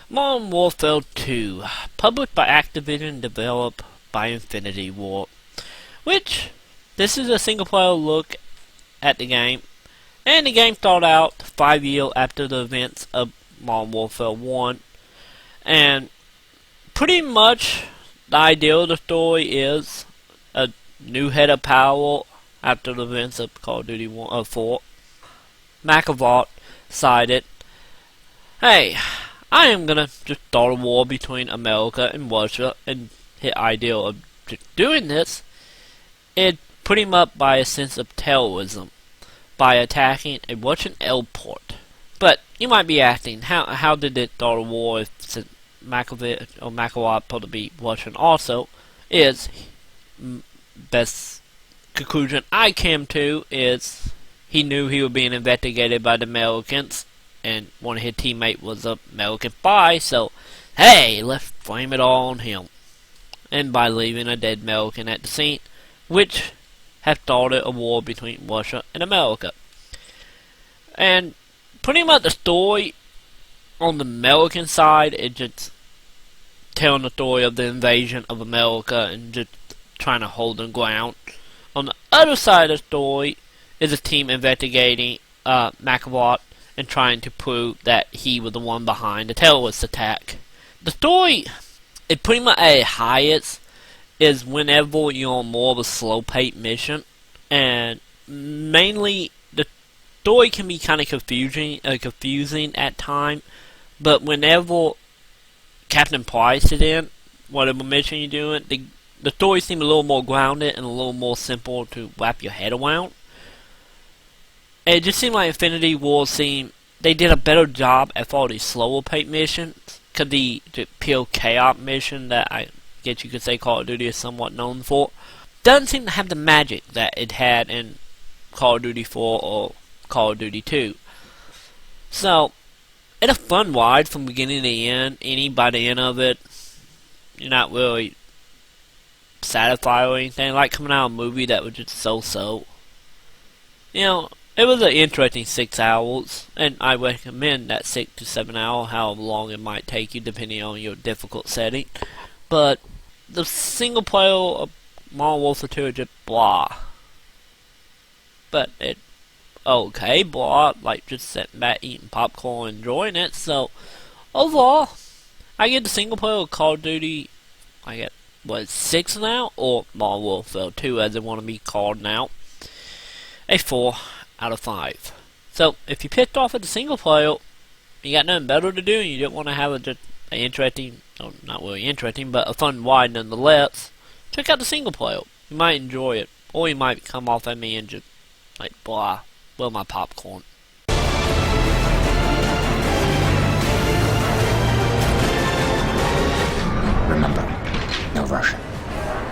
Modern Warfare 2, published by Activision, developed by Infinity Ward, which this is a single player look at the game, and the game started out 5 years after the events of Modern Warfare 1, and pretty much the idea of the story is a new head of power after the events of Call of Duty 4. McAvoy decided, hey, I am gonna just start a war between America and Russia, and his idea of just doing this is putting up by a sense of terrorism by attacking a Russian airport. But you might be asking, how did it start a war if McAvoy supposed to be Russian also? Is best conclusion I came to is he knew he was being investigated by the Americans, and one of his teammates was an American spy, so hey, let's blame it all on him. And by leaving a dead American at the scene, which have started a war between Russia and America. And pretty much the story on the American side is just telling the story of the invasion of America and just trying to hold the ground. On the other side of the story is a team investigating McAvoy and trying to prove that he was the one behind the terrorist attack. The story is pretty much at its highest is whenever you're on more of a slow-paced mission, and mainly the story can be kind of confusing at times, but whenever Captain Price is in, whatever mission you're doing, the story seems a little more grounded and a little more simple to wrap your head around. And it just seemed like Infinity Ward they did a better job at all these slower paced missions, because the pure chaos mission that I guess you could say Call of Duty is somewhat known for doesn't seem to have the magic that it had in Call of Duty 4 or Call of Duty 2. So, it's a fun ride from beginning to end. By the end of it, you're not really satisfied or anything. Like coming out of a movie that was just so-so. It was an interesting 6 hours, and I recommend that 6 to 7 hours, however long it might take you, depending on your difficult setting. But the single player of Modern Warfare 2 is just blah. But it okay, blah, like just sitting back eating popcorn and enjoying it. So overall, I get the single player of Call of Duty, I get 6 now, or Modern Warfare 2 as they want to be called now, a 4 out of 5. So if you picked off at the single player, you got nothing better to do, and you don't want to have just an interesting, or not really interesting, but a fun ride nonetheless, check out the single player. You might enjoy it, or you might come off at me and just like blah, blow my popcorn.